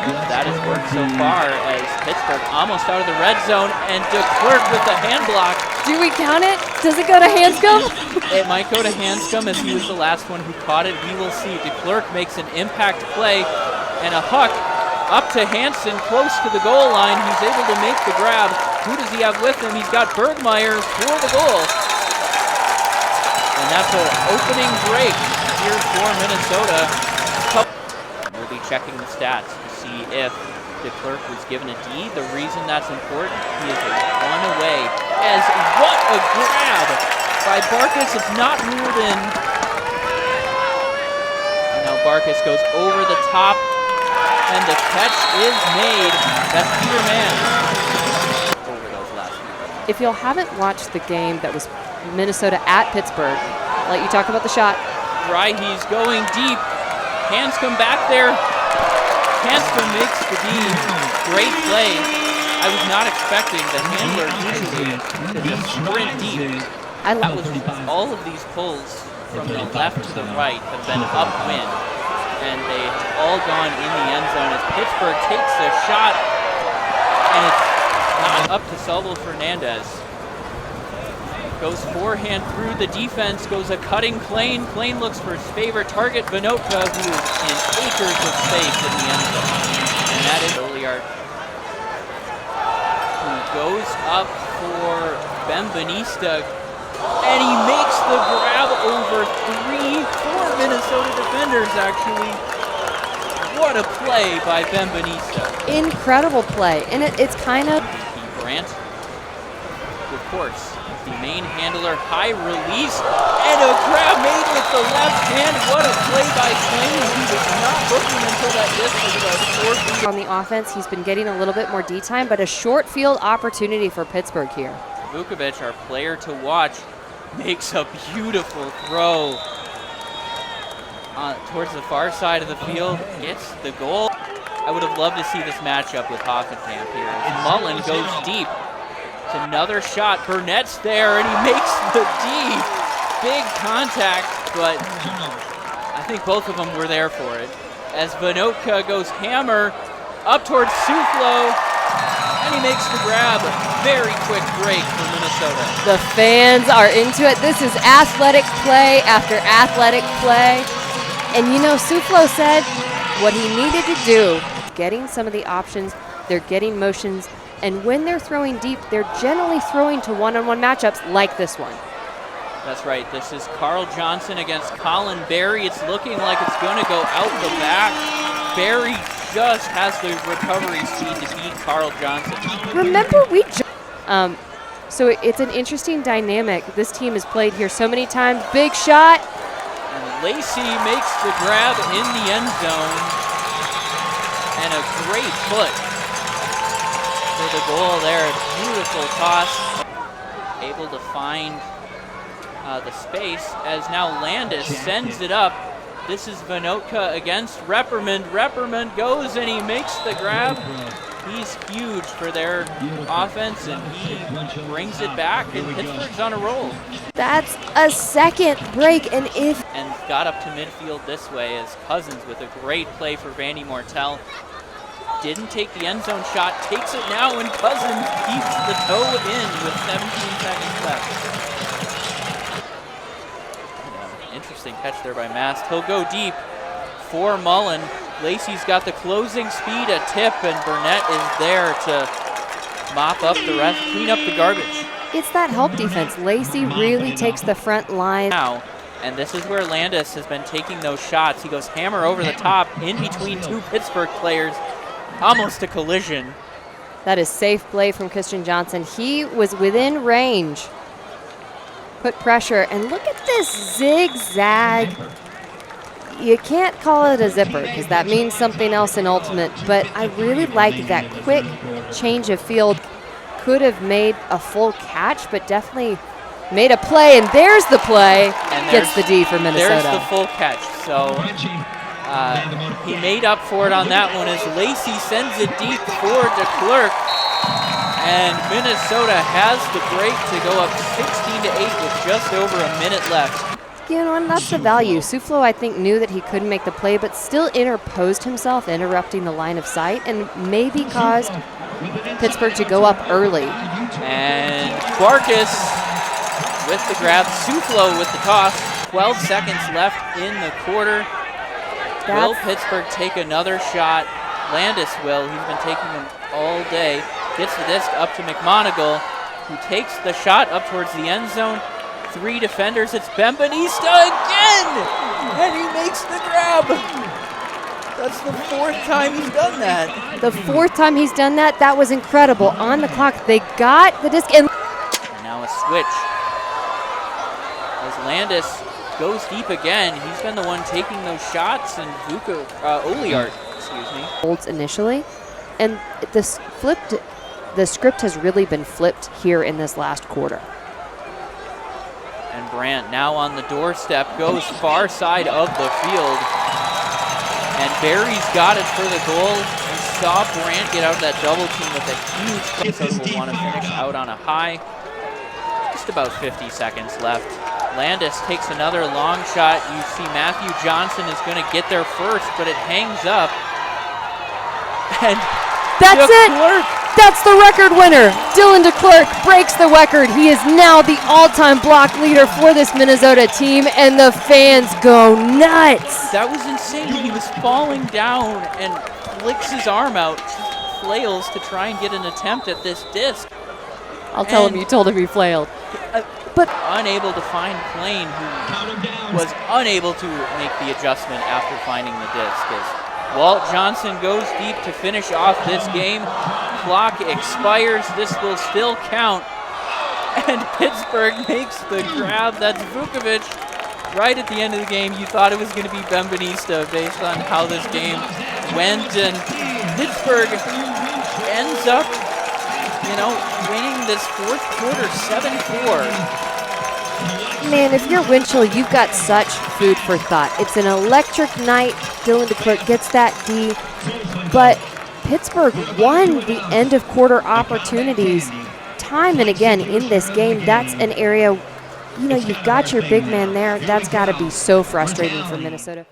That has worked so far as Pittsburgh almost out of the red zone, and DeClerc with the hand block. Do we count it? Does it go to Hanscom? It might go to Hanscom as he was the last one who caught it. We will see. DeClerc makes an impact play, and a huck up to Hansen close to the goal line. He's able to make the grab. Who does he have with him? He's got Bergmeyer for the goal. And that's an opening break here for Minnesota. We'll be checking the stats to see if DeClerc was given a D. The reason that's important, he is one away. As what a grab by Barkas. It's not ruled in. And now Barkas goes over the top, and the catch is made. That's Peter Mann over those last few. If y'all haven't watched the game that was Minnesota at Pittsburgh, I'll let you talk about the shot. Right, he's going deep. Hanscom back there. Hanscom makes the D. Great play. I was not expecting the handler usually to just sprint deep. All of these pulls from the left to the right have been upwind, and they have all gone in the end zone as Pittsburgh takes a shot, and it's not up to Salvo Fernandez. Goes forehand through the defense, goes a cutting Klain. Klain looks for his favorite target, Vinotka, who is in acres of space in the end zone. And that is Oliart, who goes up for Benvenista, and he makes the grab over 4 Minnesota defenders, actually. What a play by Benvenista. Incredible play, and it's kind of... Brandt, of course. The main handler, high release, and a grab made with the left hand. What a play by Klain. He was not looking until that disc was about 4 feet. On the offense, he's been getting a little bit more D time, but a short field opportunity for Pittsburgh here. Vukovic, our player to watch, makes a beautiful throw towards the far side of the field, gets the goal. I would have loved to see this matchup with Hoffenkamp here. Mullen goes deep. It's another shot. Burnett's there, and he makes the D. Big contact, but I think both of them were there for it. As Vinotka goes hammer up towards Suflo, and he makes the grab. Very quick break for Minnesota. The fans are into it. This is athletic play after athletic play. And you know, Suflo said what he needed to do, getting some of the options, they're getting motions, and when they're throwing deep, they're generally throwing to one-on-one matchups like this one. That's right. This is Carl Johnson against Colin Berry. It's looking like it's going to go out the back. Berry just has the recovery speed to beat Carl Johnson. Remember, so it's an interesting dynamic. This team has played here so many times. Big shot. And Lacey makes the grab in the end zone. And a great foot for the goal there. Beautiful toss. Able to find the space as now Landis sends it up. This is Vinotka against Repperman. Repperman goes and he makes the grab. He's huge for their offense, and he brings it back, and Pittsburgh's on a roll. That's a second break, and got up to midfield this way as Cousins with a great play for Vandy Mortel. Didn't take the end zone shot, takes it now, and Cousins keeps the toe in with 17 seconds left. Interesting catch there by Mast. He'll go deep for Mullen. Lacey's got the closing speed, a tip, and Burnett is there to mop up the rest, clean up the garbage. It's that help defense. Lacey really takes the front line. Now, and this is where Landis has been taking those shots. He goes hammer over the top in between two Pittsburgh players, almost a collision. That is safe play from Christian Johnson. He was within range. Put pressure, and look at this zigzag. You can't call it a zipper because that means something else in Ultimate, but I really like that quick change of field. Could have made a full catch, but definitely made a play, and there's the play. And gets the D for Minnesota. There's the full catch. So he made up for it on that one as Lacey sends it deep for DeClerc. And Minnesota has the break to go up 16-8 with just over a minute left. you know, and that's the value. Soufflo, I think, knew that he couldn't make the play, but still interposed himself, interrupting the line of sight, and maybe caused Pittsburgh to go up early. And Barkas with the grab. Soufflo with the toss. 12 seconds left in the quarter. Will Pittsburgh take another shot? Landis will. He's been taking them all day. Gets the disc up to McMonigal, who takes the shot up towards the end zone. 3 defenders. It's Bembanista again! And he makes the grab. That's the 4th time he's done that. The 4th time he's done that. That was incredible. On the clock, they got the disc. And now a switch. As Landis goes deep again. He's been the one taking those shots, and Oliart, excuse me. Holds initially. And the script has really been flipped here in this last quarter. And Brandt now on the doorstep, goes far side of the field. And Barry's got it for the goal. We saw Brandt get out of that double team with a huge play, so we'll want to finish out on a high. Just about 50 seconds left. Landis takes another long shot. You see Matthew Johnson is going to get there first, but it hangs up. And that's it! That's the record winner. Dylan DeClercq breaks the record. He is now the all-time block leader for this Minnesota team, and the fans go nuts. That was insane. He was falling down and flicks his arm out, flails to try and get an attempt at this disc. I'll tell him you told him he flailed. But unable to find Plain, who was unable to make the adjustment after finding the disc. As Walt Johnson goes deep to finish off this game. Clock expires. This will still count. And Pittsburgh makes the grab. That's Vukovic. Right at the end of the game, you thought it was going to be Bembanista based on how this game went. And Pittsburgh ends up, winning this 4th quarter 7-4. Man, if you're Winchell, you've got such food for thought. It's an electric night. Dylan DeClercq gets that D. But Pittsburgh won the end of quarter opportunities time and again in this game. That's an area, you've got your big man there. That's got to be so frustrating for Minnesota.